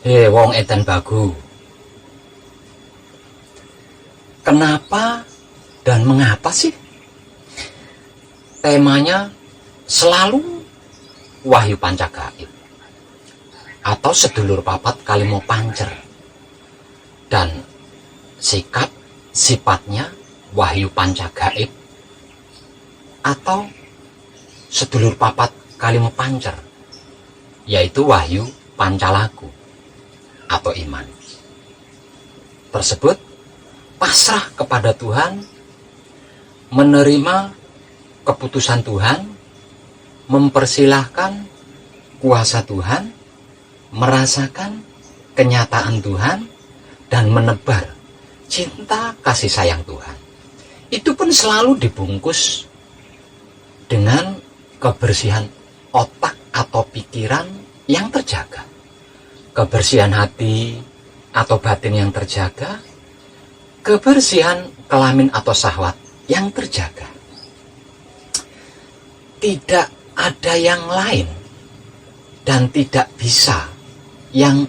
Hei wong edan bagu, kenapa dan mengapa sih temanya selalu Wahyu Pancagaib atau sedulur papat kalimo pancer, dan sikap sifatnya Wahyu Pancagaib atau sedulur papat kalimo pancer, yaitu Wahyu Pancalaku atau iman tersebut pasrah kepada Tuhan, menerima keputusan Tuhan, mempersilahkan kuasa Tuhan, merasakan kenyataan Tuhan, dan menebar cinta kasih sayang Tuhan. Itu pun selalu dibungkus dengan kebersihan otak atau pikiran yang terjaga, kebersihan hati atau batin yang terjaga, kebersihan kelamin atau syahwat yang terjaga. Tidak ada yang lain dan tidak bisa yang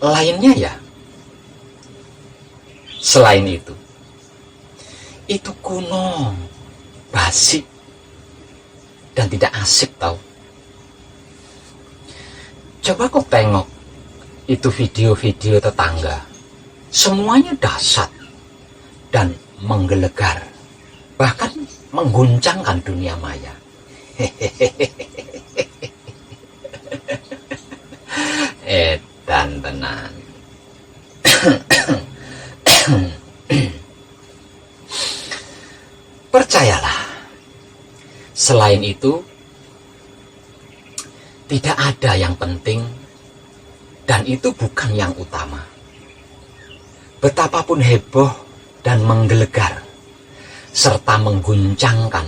lainnya ya. Selain itu kuno, basi, dan tidak asik tau. Coba kau tengok itu video-video tetangga, semuanya dahsyat dan menggelegar, bahkan mengguncangkan dunia maya. Edan tenan. Percayalah, selain itu tidak ada yang penting, dan itu bukan yang utama. Betapapun heboh dan menggelegar serta mengguncangkan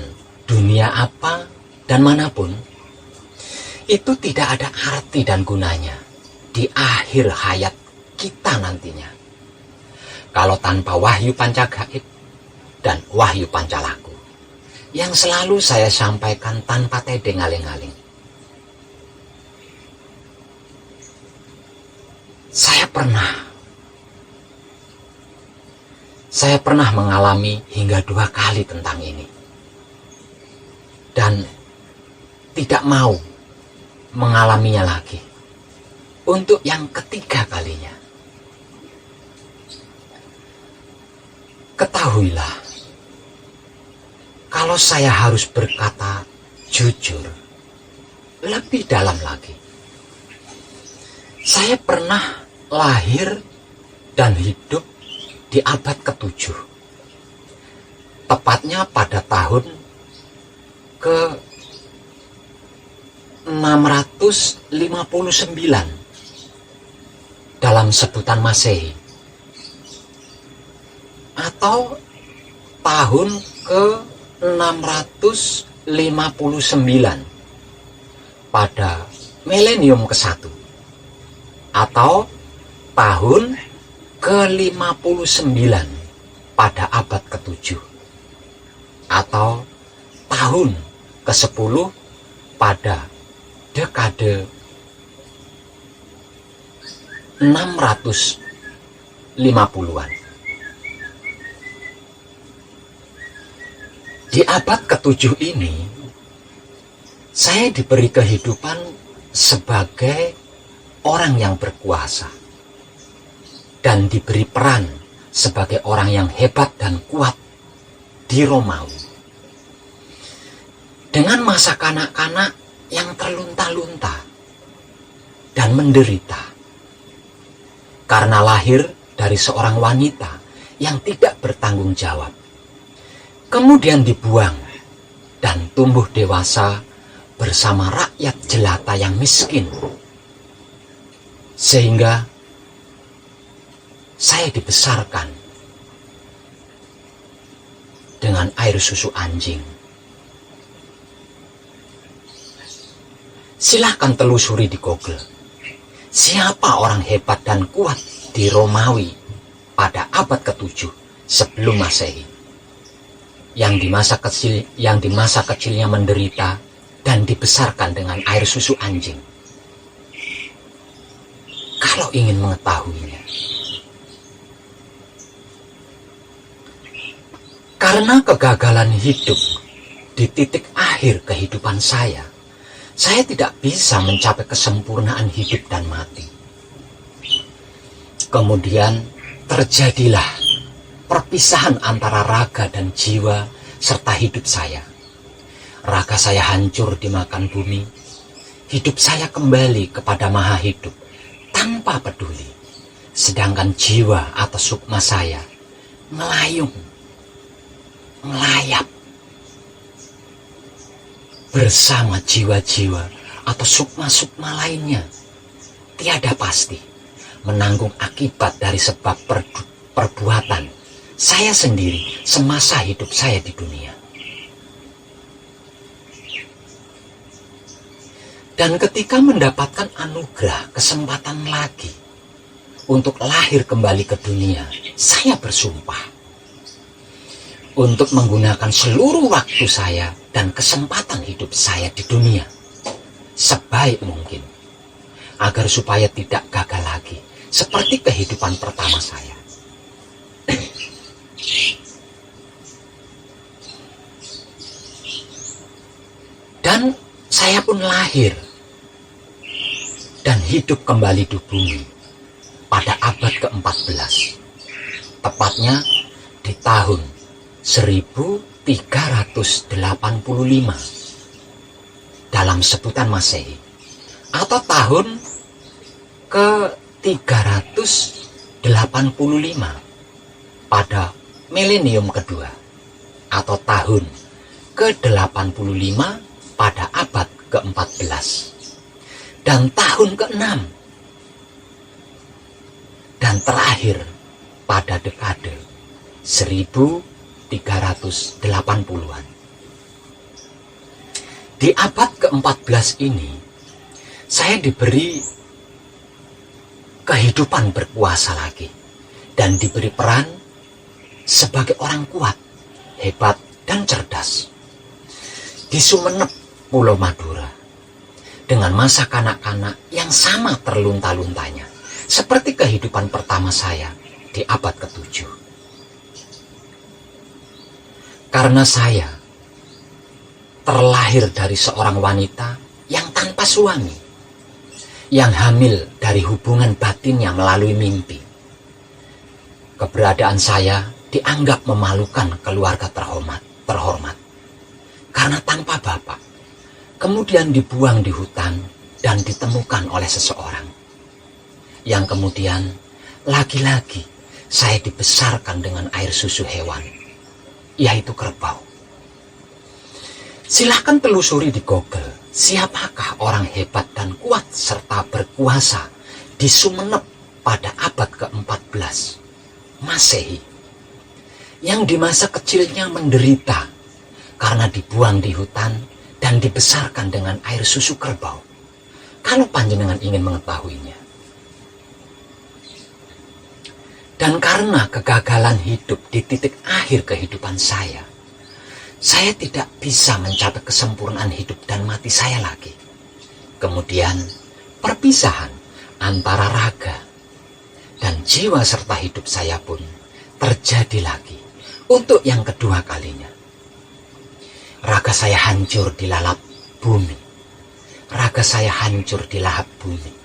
dunia apa dan manapun, itu tidak ada arti dan gunanya di akhir hayat kita nantinya, kalau tanpa Wahyu Pancagaib dan Wahyu Pancalaku yang selalu saya sampaikan tanpa tedeng aling-aling. Saya pernah mengalami hingga 2 kali tentang ini, dan tidak mau mengalaminya lagi untuk yang ketiga kalinya. Ketahuilah, kalau saya harus berkata jujur lebih dalam lagi, saya pernah lahir dan hidup di abad ke-7, tepatnya pada tahun ke-659 dalam sebutan Masehi, atau tahun ke-659 pada milenium ke-1, atau tahun ke-59 pada abad ke-7, atau tahun ke-10 pada dekade 650-an. Di abad ke-7 ini, saya diberi kehidupan sebagai orang yang berkuasa dan diberi peran sebagai orang yang hebat dan kuat di Romawi, dengan masa kanak-kanak yang terlunta-lunta dan menderita karena lahir dari seorang wanita yang tidak bertanggung jawab, kemudian dibuang dan tumbuh dewasa bersama rakyat jelata yang miskin, sehingga saya dibesarkan dengan air susu anjing. Silahkan telusuri di Google, siapa orang hebat dan kuat di Romawi pada abad ke-7 sebelum Masehi, yang di masa kecilnya menderita dan dibesarkan dengan air susu anjing. kalau ingin mengetahuinya. Karena kegagalan hidup di titik akhir kehidupan saya tidak bisa mencapai kesempurnaan hidup dan mati. Kemudian terjadilah perpisahan antara raga dan jiwa serta hidup saya. Raga saya hancur dimakan bumi. Hidup saya kembali kepada Maha Hidup tanpa peduli. Sedangkan jiwa atau sukma saya melayung, melayap bersama jiwa-jiwa atau sukma-sukma lainnya. Tiada pasti menanggung akibat dari sebab perbuatan saya sendiri semasa hidup saya di dunia. Dan ketika mendapatkan anugerah kesempatan lagi untuk lahir kembali ke dunia, saya bersumpah untuk menggunakan seluruh waktu saya dan kesempatan hidup saya di dunia sebaik mungkin, agar supaya tidak gagal lagi seperti kehidupan pertama saya. Dan saya pun lahir dan hidup kembali di bumi pada abad ke-14, tepatnya di tahun 1385 dalam sebutan Masehi, atau tahun ke-385 pada milenium kedua, atau tahun ke-85 pada abad ke-14, dan tahun ke-6 dan terakhir pada dekade 1380-an. Di abad ke-14 ini, saya diberi kehidupan berkuasa lagi dan diberi peran sebagai orang kuat, hebat, dan cerdas. Di Sumeneb, Pulau Madura, dengan masa kanak-kanak yang sama terlunta-luntanya, seperti kehidupan pertama saya di abad ke-7. Karena saya terlahir dari seorang wanita yang tanpa suami, yang hamil dari hubungan batinnya melalui mimpi. Keberadaan saya dianggap memalukan keluarga terhormat, karena tanpa bapak, kemudian dibuang di hutan dan ditemukan oleh seseorang, yang kemudian lagi-lagi saya dibesarkan dengan air susu hewan, yaitu kerbau. Silahkan telusuri di Google, siapakah orang hebat dan kuat serta berkuasa di Sumeneb pada abad ke-14 Masehi, yang di masa kecilnya menderita karena dibuang di hutan dan dibesarkan dengan air susu kerbau. Kalau panjenengan ingin mengetahuinya. Dan karena kegagalan hidup di titik akhir kehidupan saya tidak bisa mencapai kesempurnaan hidup dan mati saya lagi. Kemudian perpisahan antara raga dan jiwa serta hidup saya pun terjadi lagi untuk yang kedua kalinya. Raga saya hancur di lalap bumi. Raga saya hancur di lahap bumi.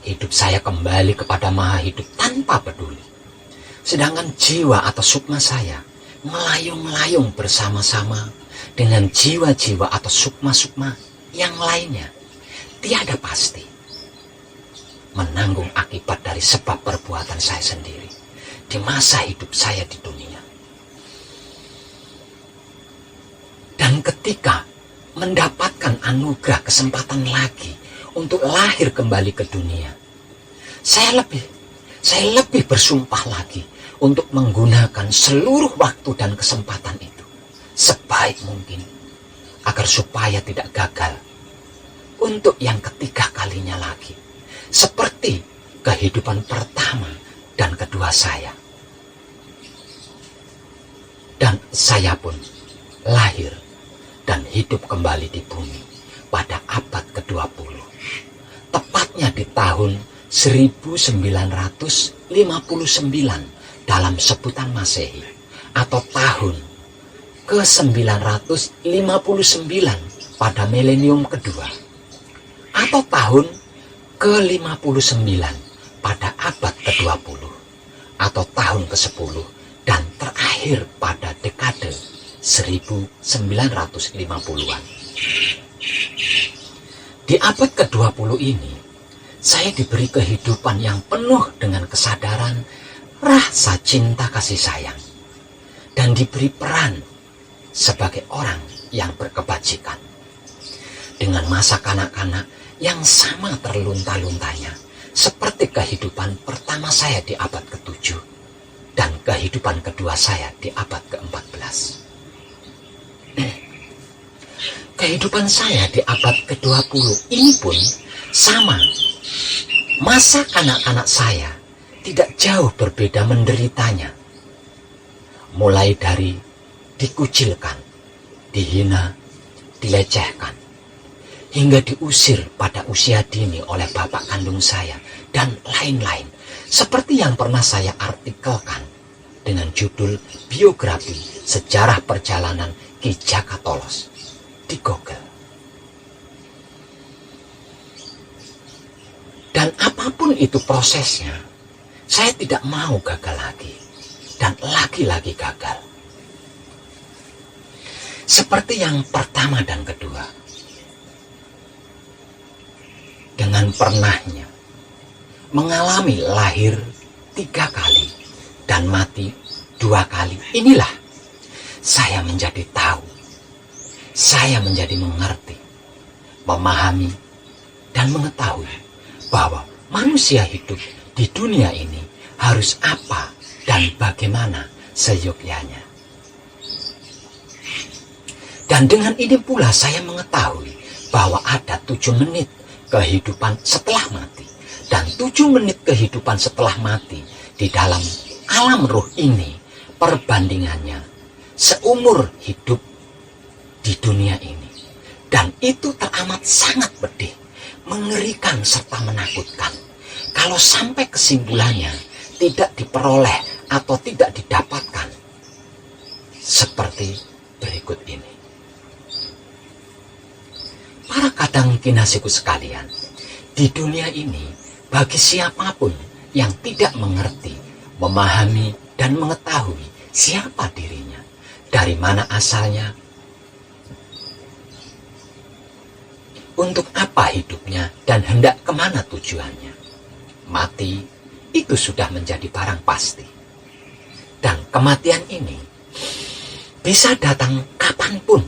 Hidup saya kembali kepada Maha Hidup tanpa peduli. Sedangkan jiwa atau sukma saya melayung-layung bersama-sama dengan jiwa-jiwa atau sukma-sukma yang lainnya. Tiada pasti menanggung akibat dari sebab perbuatan saya sendiri di masa hidup saya di dunia. Dan ketika mendapatkan anugerah kesempatan lagi untuk lahir kembali ke dunia, saya lebih bersumpah lagi untuk menggunakan seluruh waktu dan kesempatan itu sebaik mungkin, agar supaya tidak gagal untuk yang ketiga kalinya lagi, seperti kehidupan pertama dan kedua saya. Dan saya pun lahir dan hidup kembali di bumi pada abad ke-20, tepatnya di tahun 1959 dalam sebutan Masehi, atau tahun ke-959 pada milenium kedua, atau tahun ke-59 pada abad ke-20, atau tahun ke-10 dan terakhir pada dekade 1950-an. Di abad ke-20 ini, saya diberi kehidupan yang penuh dengan kesadaran, rasa cinta kasih sayang, dan diberi peran sebagai orang yang berkebajikan. Dengan masa kanak-kanak yang sama terlunta-luntanya, seperti kehidupan pertama saya di abad ke-7 dan kehidupan kedua saya di abad ke-14. Kehidupan saya di abad ke-20 ini pun sama. Masa kanak-kanak saya tidak jauh berbeda menderitanya. Mulai dari dikucilkan, dihina, dilecehkan, hingga diusir pada usia dini oleh bapak kandung saya, dan lain-lain, seperti yang pernah saya artikelkan dengan judul Biografi Sejarah Perjalanan Ki Jaka Tolos di Google. Dan apapun itu prosesnya, saya tidak mau gagal lagi, dan lagi-lagi gagal. Seperti yang pertama dan kedua, dengan pernahnya mengalami lahir 3 kali dan mati 2 kali, inilah saya menjadi tahu, saya menjadi mengerti, memahami, dan mengetahui bahwa manusia hidup di dunia ini harus apa dan bagaimana seyogyanya. Dan dengan ini pula saya mengetahui bahwa ada 7 menit kehidupan setelah mati, dan 7 menit kehidupan setelah mati di dalam alam ruh ini perbandingannya seumur hidup di dunia ini. Dan itu teramat sangat pedih, mengerikan serta menakutkan kalau sampai kesimpulannya tidak diperoleh atau tidak didapatkan seperti berikut ini. Para kadang kinasiku sekalian, di dunia ini bagi siapapun yang tidak mengerti, memahami, dan mengetahui siapa dirinya, dari mana asalnya, untuk apa hidupnya, dan hendak kemana tujuannya, mati itu sudah menjadi barang pasti. Dan kematian ini bisa datang kapanpun,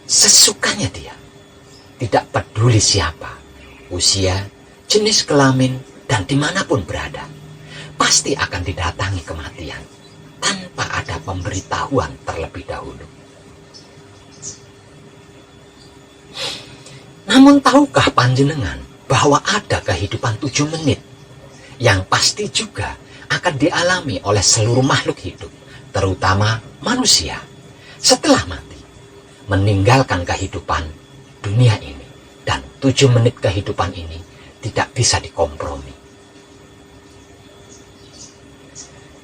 sesukanya dia. Tidak peduli siapa, usia, jenis kelamin, dan dimanapun berada, pasti akan didatangi kematian tanpa ada pemberitahuan terlebih dahulu. Namun tahukah panjenengan bahwa ada kehidupan 7 menit yang pasti juga akan dialami oleh seluruh makhluk hidup, terutama manusia, setelah mati, meninggalkan kehidupan dunia ini, dan 7 menit kehidupan ini tidak bisa dikompromi.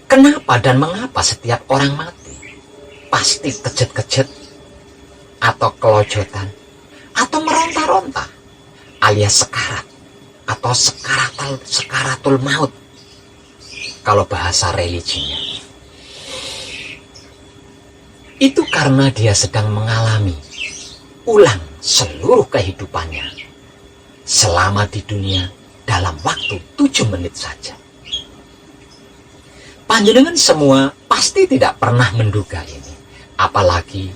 Kenapa dan mengapa setiap orang mati pasti kejet-kejet atau kelojotan atau meronta-ronta alias sekarat atau sekaratul maut kalau bahasa religinya? Itu karena dia sedang mengalami ulang seluruh kehidupannya selama di dunia dalam waktu 7 menit saja. Panjenengan semua pasti tidak pernah menduga ini, apalagi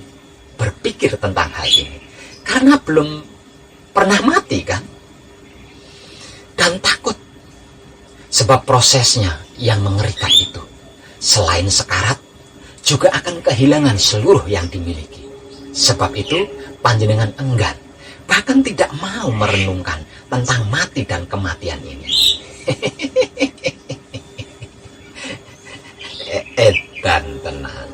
berpikir tentang hal ini, karena belum pernah mati kan? Dan takut, sebab prosesnya yang mengerikan itu, selain sekarat, juga akan kehilangan seluruh yang dimiliki. Sebab itu, panjenengan enggan, bahkan tidak mau merenungkan tentang mati dan kematian ini. Dan tenang.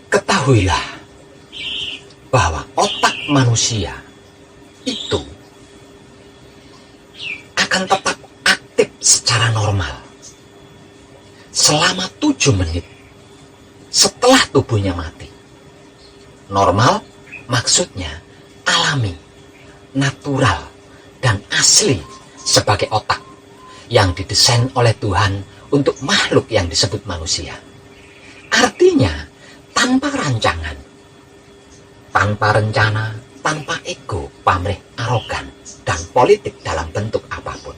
Ketahuilah bahwa otak manusia itu akan tetap aktif secara normal selama 7 menit setelah tubuhnya mati. Normal maksudnya alami, natural, dan asli sebagai otak yang didesain oleh Tuhan untuk makhluk yang disebut manusia. Artinya tanpa rancangan, tanpa rencana, tanpa ego, pamrih, arogan, dan politik dalam bentuk apapun.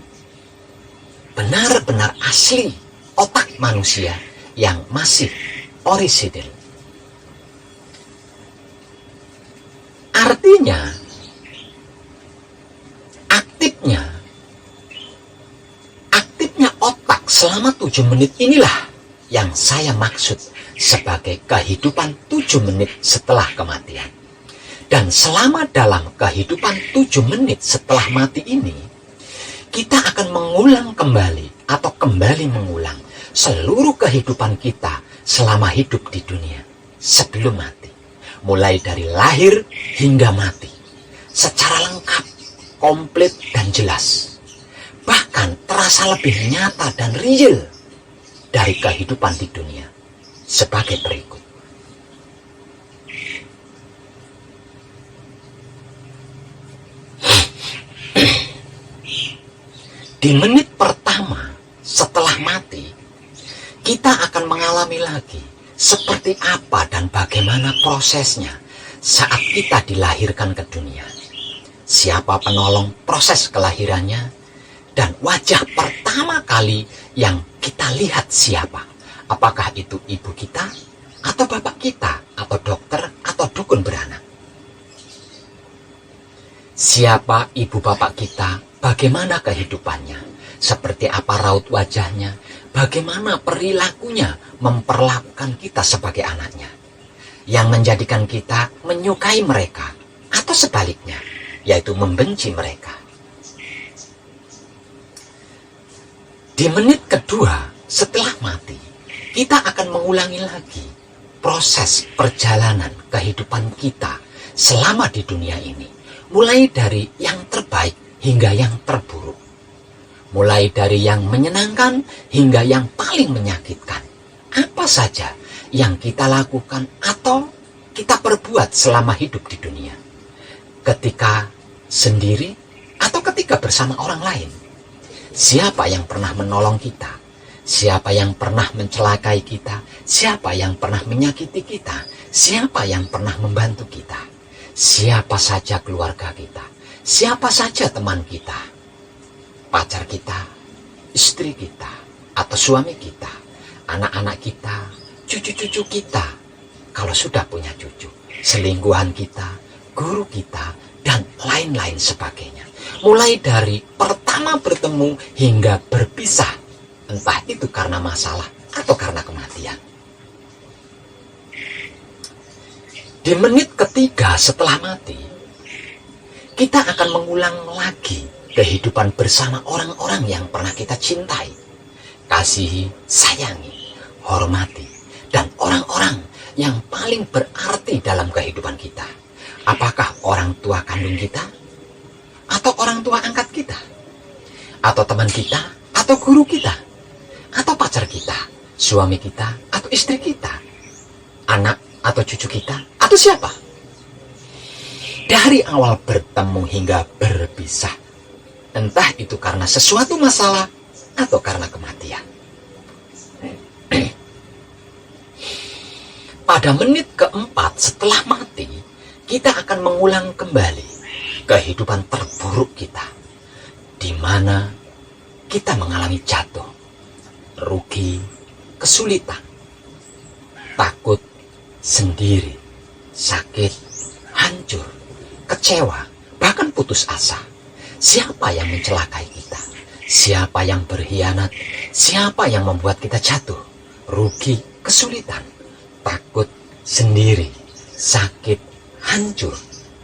Benar-benar asli otak manusia yang masih orisinil. Artinya aktifnya otak selama 7 menit inilah yang saya maksud sebagai kehidupan 7 menit setelah kematian. Dan selama dalam kehidupan 7 menit setelah mati ini, kita akan mengulang kembali atau kembali mengulang seluruh kehidupan kita selama hidup di dunia sebelum mati. Mulai dari lahir hingga mati. Secara lengkap, komplit, dan jelas. Bahkan terasa lebih nyata dan real dari kehidupan di dunia. Sebagai berikut. Di menit pertama setelah mati, kita akan mengalami lagi seperti apa dan bagaimana prosesnya saat kita dilahirkan ke dunia. Siapa penolong proses kelahirannya, dan wajah pertama kali yang kita lihat siapa. Apakah itu ibu kita, atau bapak kita, atau dokter, atau dukun beranak. Siapa ibu bapak kita, bagaimana kehidupannya, seperti apa raut wajahnya, bagaimana perilakunya memperlakukan kita sebagai anaknya, yang menjadikan kita menyukai mereka, atau sebaliknya, yaitu membenci mereka. Di menit kedua setelah mati, kita akan mengulangi lagi proses perjalanan kehidupan kita selama di dunia ini, mulai dari yang terbaik hingga yang terburuk. Mulai dari yang menyenangkan hingga yang paling menyakitkan. Apa saja yang kita lakukan atau kita perbuat selama hidup di dunia. Ketika sendiri atau ketika bersama orang lain. Siapa yang pernah menolong kita? Siapa yang pernah mencelakai kita? Siapa yang pernah menyakiti kita? Siapa yang pernah membantu kita? Siapa saja keluarga kita? Siapa saja teman kita? Pacar kita, istri kita, atau suami kita, anak-anak kita, cucu-cucu kita, kalau sudah punya cucu, selingkuhan kita, guru kita, dan lain-lain sebagainya. Mulai dari pertama bertemu hingga berpisah, entah itu karena masalah atau karena kematian. Di menit ketiga setelah mati, kita akan mengulang lagi kehidupan bersama orang-orang yang pernah kita cintai, kasihi, sayangi, hormati, dan orang-orang yang paling berarti dalam kehidupan kita. Apakah orang tua kandung kita? Atau orang tua angkat kita? Atau teman kita? Atau guru kita? Atau pacar kita? Suami kita? Atau istri kita? Anak atau cucu kita? Atau siapa? Dari awal bertemu hingga berpisah, entah itu karena sesuatu masalah atau karena kematian. Pada menit keempat setelah mati, kita akan mengulang kembali kehidupan terburuk kita, di mana kita mengalami jatuh, rugi, kesulitan, takut, sendiri, sakit, hancur, kecewa, bahkan putus asa. Siapa yang mencelakai kita? Siapa yang berkhianat? Siapa yang membuat kita jatuh, rugi, kesulitan, takut, sendiri, sakit, hancur,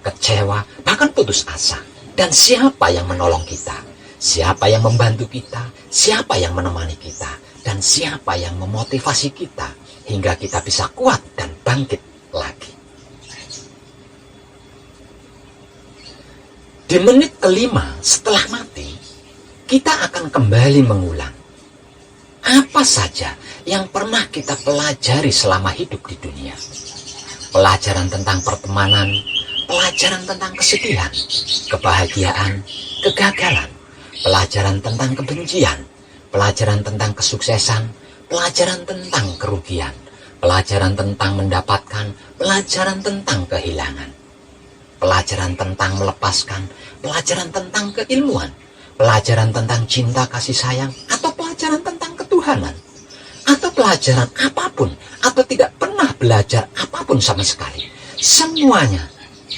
kecewa, bahkan putus asa? Dan siapa yang menolong kita? Siapa yang membantu kita? Siapa yang menemani kita? Dan siapa yang memotivasi kita hingga kita bisa kuat dan bangkit lagi? Di menit kelima setelah mati, kita akan kembali mengulang apa saja yang pernah kita pelajari selama hidup di dunia. Pelajaran tentang pertemanan, pelajaran tentang kesedihan, kebahagiaan, kegagalan, pelajaran tentang kebencian, pelajaran tentang kesuksesan, pelajaran tentang kerugian, pelajaran tentang mendapatkan, pelajaran tentang kehilangan, pelajaran tentang melepaskan, pelajaran tentang keilmuan, pelajaran tentang cinta kasih sayang, atau pelajaran tentang ketuhanan, atau pelajaran apapun, atau tidak pernah belajar apapun sama sekali. Semuanya,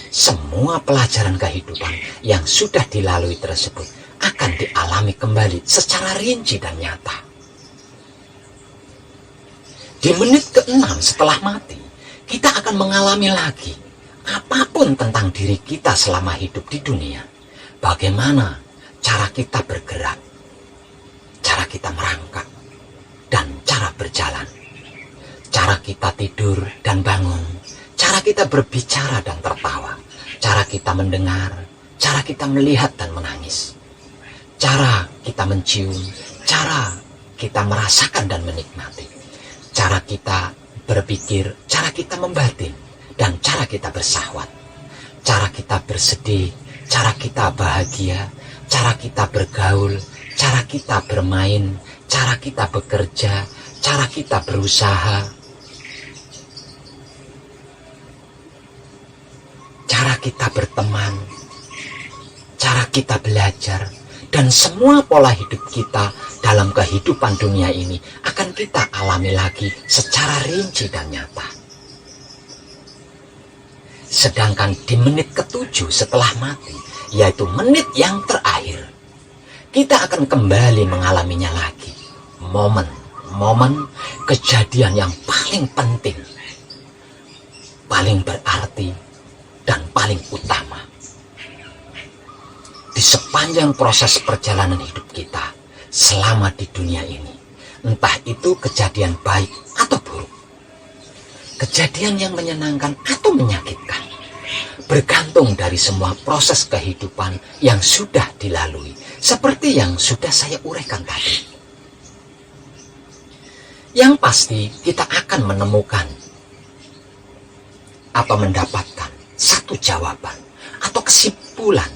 semua pelajaran kehidupan yang sudah dilalui tersebut akan dialami kembali secara rinci dan nyata. Di menit ke-6 setelah mati, kita akan mengalami lagi apapun tentang diri kita selama hidup di dunia. Bagaimana cara kita bergerak, cara kita merangkak, dan cara berjalan, cara kita tidur dan bangun, cara kita berbicara dan tertawa, cara kita mendengar, cara kita melihat dan menangis, cara kita mencium, cara kita merasakan dan menikmati, cara kita berpikir, cara kita membatin, dan cara kita bersahwat, cara kita bersedih, cara kita bahagia, cara kita bergaul, cara kita bermain, cara kita bekerja, cara kita berusaha, cara kita berteman, cara kita belajar, dan semua pola hidup kita dalam kehidupan dunia ini akan kita alami lagi secara rinci dan nyata. Sedangkan di menit ke-7 setelah mati, yaitu menit yang terakhir, kita akan kembali mengalaminya lagi. Momen kejadian yang paling penting, paling berarti, dan paling utama di sepanjang proses perjalanan hidup kita selama di dunia ini. Entah itu kejadian baik atau buruk, kejadian yang menyenangkan atau menyakitkan, bergantung dari semua proses kehidupan yang sudah dilalui, seperti yang sudah saya uraikan tadi. Yang pasti kita akan menemukan atau mendapatkan satu jawaban atau kesimpulan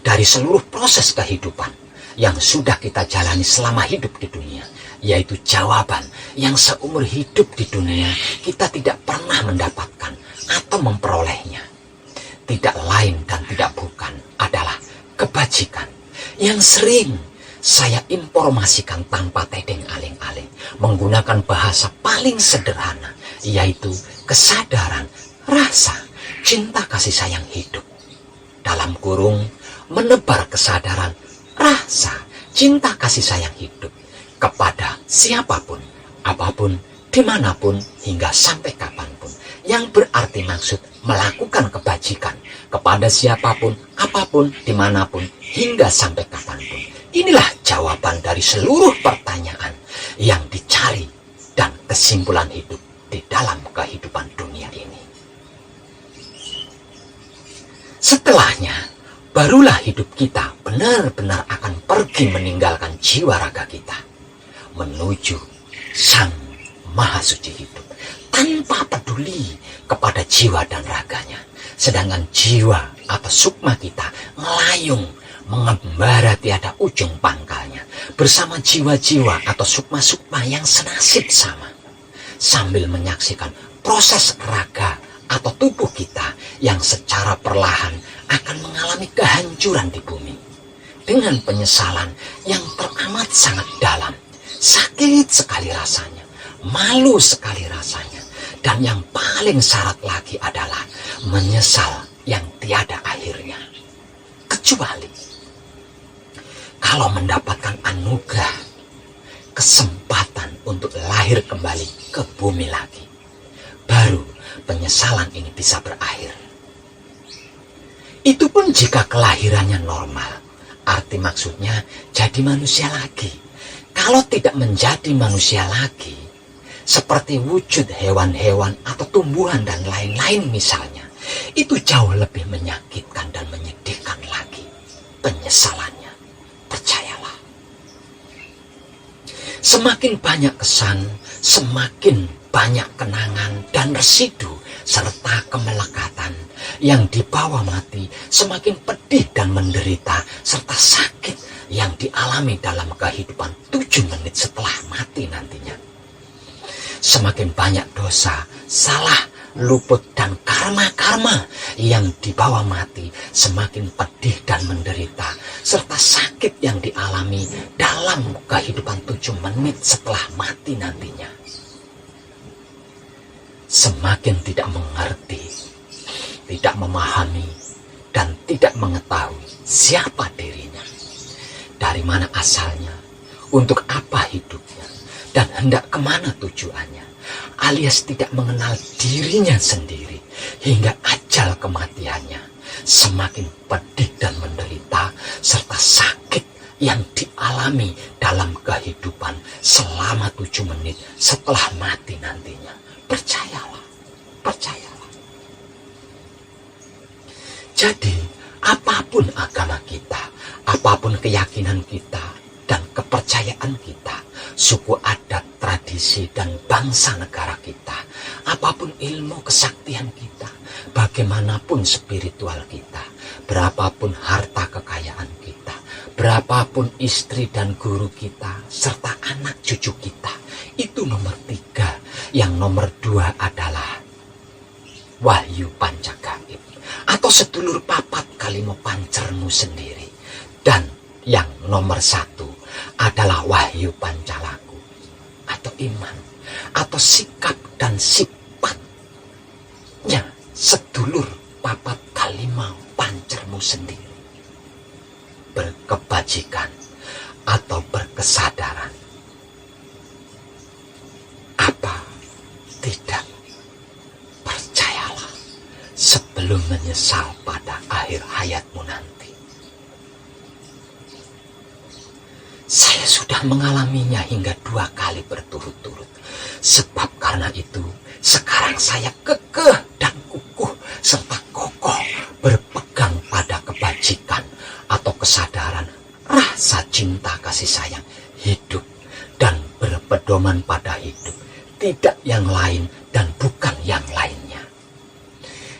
dari seluruh proses kehidupan yang sudah kita jalani selama hidup di dunia, yaitu jawaban yang seumur hidup di dunia kita tidak pernah mendapatkan atau memperolehnya. Tidak lain dan tidak bukan adalah kebajikan yang sering saya informasikan tanpa tedeng aling-aling, menggunakan bahasa paling sederhana, yaitu kesadaran, rasa, cinta kasih sayang hidup. Dalam kurung, menebar kesadaran, rasa, cinta kasih sayang hidup kepada siapapun, apapun, dimanapun, hingga sampai kapanpun. Yang berarti maksud melakukan kebajikan kepada siapapun, apapun, dimanapun, hingga sampai kapanpun. Inilah jawaban dari seluruh pertanyaan yang dicari dan kesimpulan hidup di dalam kehidupan dunia ini. Setelahnya, barulah hidup kita benar-benar akan pergi meninggalkan jiwa raga kita, menuju Sang Maha Suci hidup, tanpa peduli kepada jiwa dan raganya. Sedangkan jiwa atau sukma kita melayung, mengembara tiada ujung pangkalnya, bersama jiwa-jiwa atau sukma-sukma yang senasib sama, sambil menyaksikan proses raga atau tubuh kita yang secara perlahan akan mengalami kehancuran di bumi, dengan penyesalan yang teramat sangat dalam. Sakit sekali rasanya, malu sekali rasanya, dan yang paling syarat lagi adalah menyesal yang tiada akhirnya. Kecuali kalau mendapatkan anugerah, kesempatan untuk lahir kembali ke bumi lagi, baru penyesalan ini bisa berakhir. Itu pun jika kelahirannya normal, arti maksudnya jadi manusia lagi. Kalau tidak menjadi manusia lagi, seperti wujud hewan-hewan atau tumbuhan dan lain-lain misalnya, itu jauh lebih menyakitkan dan menyedihkan lagi. penyesalannya. Percayalah. Semakin banyak kesan, semakin banyak kenangan dan residu serta kemelekatan yang dibawa mati, semakin pedih dan menderita serta sakit yang dialami dalam kehidupan 7 menit setelah mati nantinya. Semakin banyak dosa, salah, luput dan karma-karma yang dibawa mati, semakin pedih dan menderita serta sakit yang dialami dalam kehidupan 7 menit setelah mati nantinya. Semakin tidak mengerti, tidak memahami, dan tidak mengetahui siapa dirinya, dari mana asalnya, untuk apa hidupnya, dan hendak kemana tujuannya, alias tidak mengenal dirinya sendiri hingga ajal kematiannya. Semakin pedih dan menderita serta sakit yang dialami dalam kehidupan selama 7 menit setelah mati nantinya. Percayalah, percayalah. Jadi, apapun agama kita, apapun keyakinan kita dan kepercayaan kita, suku adat, tradisi, dan bangsa negara kita, apapun ilmu kesaktian kita, bagaimanapun spiritual kita, berapapun harta kekayaan kita, berapapun istri dan guru kita, serta anak cucu kita, itu nomor 3. Yang nomor 2 adalah wahyu pancagaib, atau sedulur papat kalimo pancermu sendiri. Dan yang nomor 1 adalah wahyu pancalaku, atau iman, atau sikap dan sifatnya sedulur papat kalima pancermu sendiri. Berkebajikan atau berkesadaran. Apa tidak? Percayalah sebelum menyesal pada akhir hayatmu nanti. Saya sudah mengalaminya hingga 2 kali berturut-turut. Sebab karena itu, sekarang saya kekeh dan kukuh serta kokoh berpegang pada kebajikan atau kesadaran rasa cinta kasih sayang hidup dan berpedoman pada hidup, tidak yang lain dan bukan yang lainnya.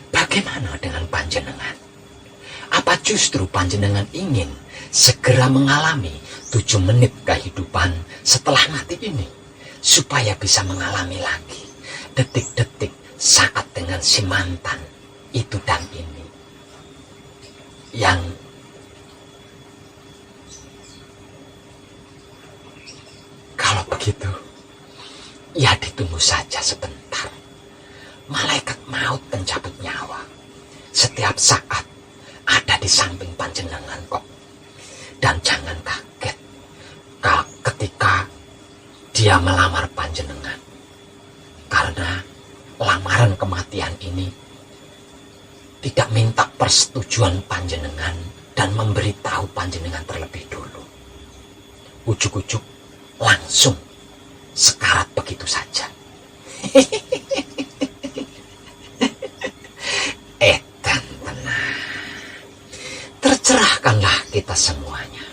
Bagaimana dengan panjenengan? Apa justru panjenengan ingin segera mengalami 7 menit kehidupan setelah mati ini, supaya bisa mengalami lagi detik-detik saat dengan si mantan itu dan ini, yang kalau begitu, ya ditunggu saja sebentar. Malaikat maut pencabut nyawa setiap saat ada di samping panjenengan kok. Dan jangan kaget ketika dia melamar panjenengan, karena lamaran kematian ini tidak minta persetujuan panjenengan dan memberitahu panjenengan terlebih dulu. Ujuk-ujuk langsung sekarat begitu saja. Edan tenang. Tercerahkanlah kita semuanya.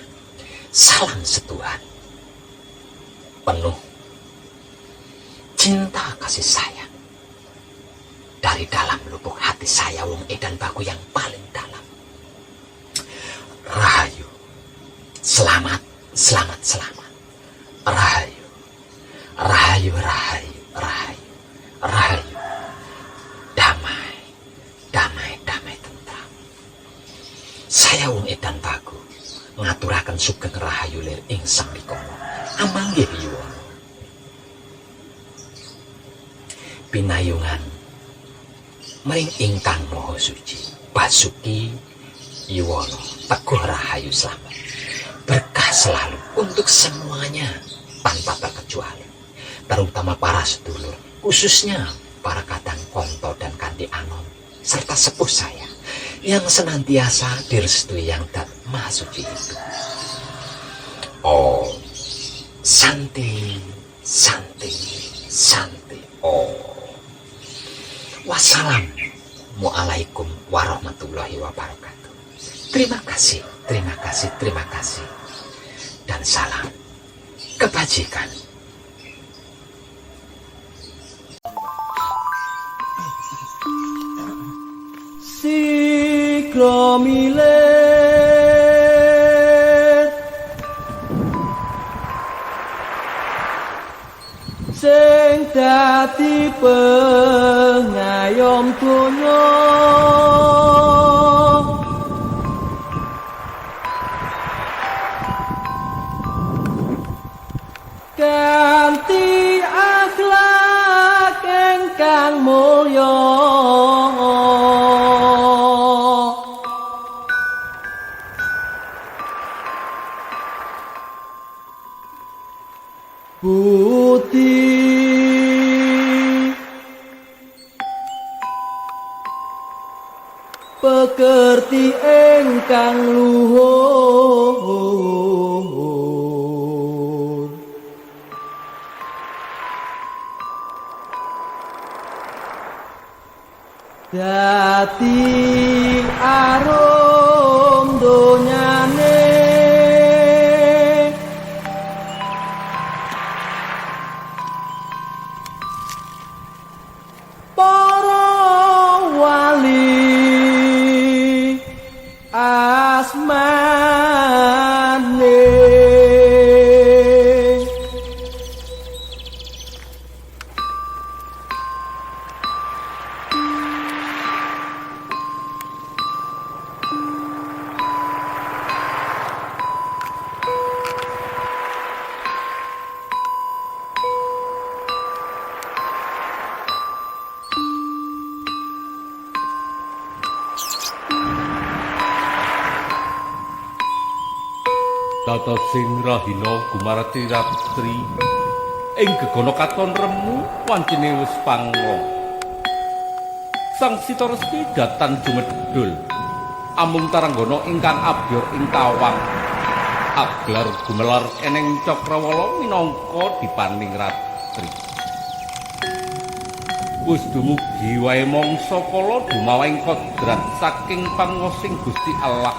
Salam setuhan. Penuh cinta kasih sayang dari dalam lubuk hati saya, Wong Edan Bagu yang paling dalam. Rahayu. Selamat, selamat, selamat. Rahayu. Rahayu, rahayu, rahayu, rahayu. Damai, damai, damai tentram. Saya Wong Edan Bagu ngaturaken sugeng rahayu lir ing Sang Rikama. Amanggih Yuwono. Pinayungan maring ingkang Maha Suci Basuki Yuwono Teguh Rahayu Slamet. Berkah selalu untuk semuanya tanpa terkecuali, terutama para sedulur, khususnya para kadang konto dan kanthi anom, serta sepuh saya yang senantiasa direstui Yang Dat Maha Suci itu. Oh, Santi, Santi, Santi. Oh, wassalamualaikum warahmatullahi wabarakatuh. Terima kasih. Terima kasih. Dan salam kebajikan. Siklomilet sing dadi pengayom donya kanthi akhlak ingkang mulya budi pekerti ingkang luhur dadi arum donyane para wali asmane Tata sing rahina gumarati ratri ing gegono katon remu wancine wis pangra. Sang Sita Resti datan jumedhul amung taranggana ingkang abyor ing kawang aglar gumelar eneng Cakrawala minangka dipaning ratri. Wis dumugi wae mangsa kala dumawahing kodrat saking panguwasing Gusti Allah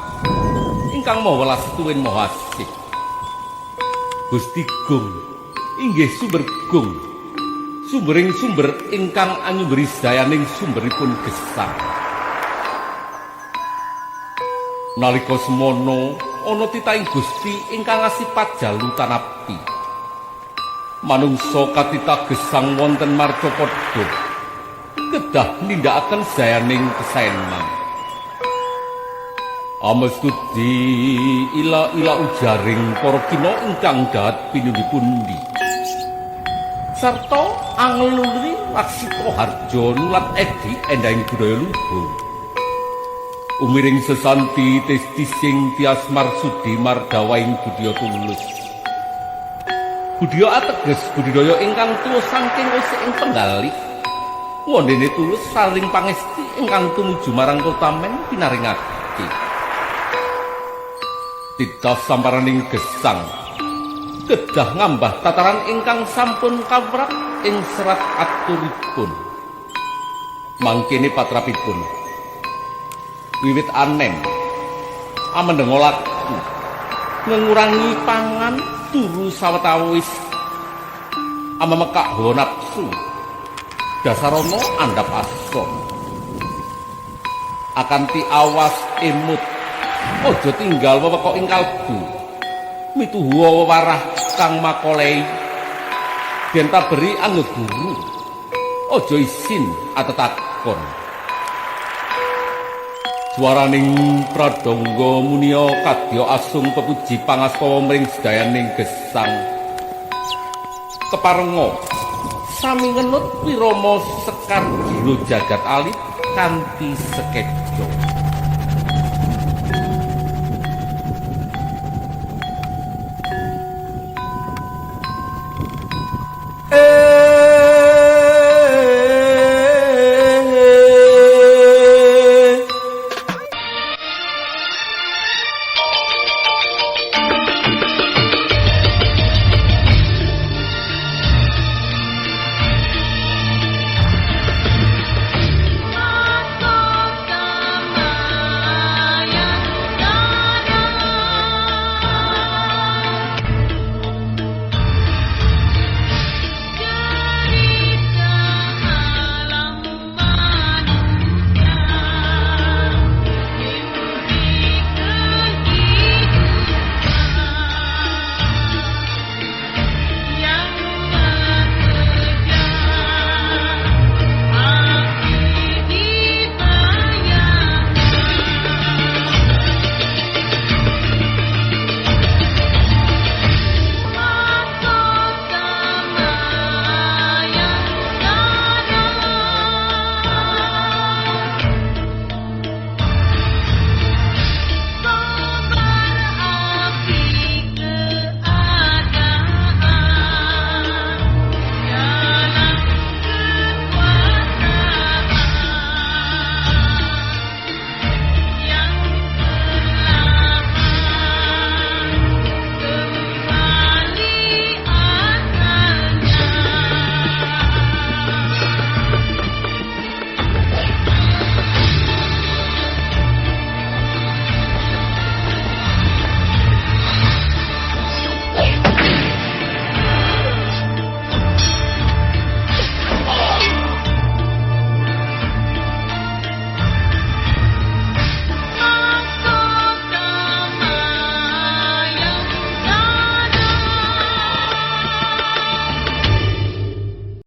ingkang maha welas tuwin maha asih. Gusti Gung inggih sumber gung, sumbering sumber ingkang anyumberi dayaning sumberipun gesang. Nalika semono ana titahing Gusti ingkang asipat jalutan api. Manungsa katitah gesang wonten marcapada kedah nindakaken dayaning kesaenan. Amestudi ila ujaring para kina ingkang dahat pinundi-pundi sarta angluri Laksita Harja nulat edi endahing budaya luhur. Umiring sesanti testi sing tias marsudi mardawaing budaya tulus. Budaya ateges budidaya ingkang tuwa saking wesi ing penggalih. Wondene tulus saling pangesti ingkang tumuju marang kotamen pinaringake. Titah samparaning gesang kedah ngambah tataran ingkang sampun kawrak ing serat aturipun. Mangkene patrapipun wiwit anem amendenga laku ngurangi pangan turu sawetawis amemekak hawa nafsu dasarana andhap asa akanti awas emut aja tinggal wewekok ing kalbu mituhu wewarah kang makolei yen taberi anggo guru aja isin atetakon. Swaraning pradangga munia kadya asung pepuji pangastawa mring sedayaning gesang keparenga sami ngenut wirama sekar jero jagat alit kanthi sekejo.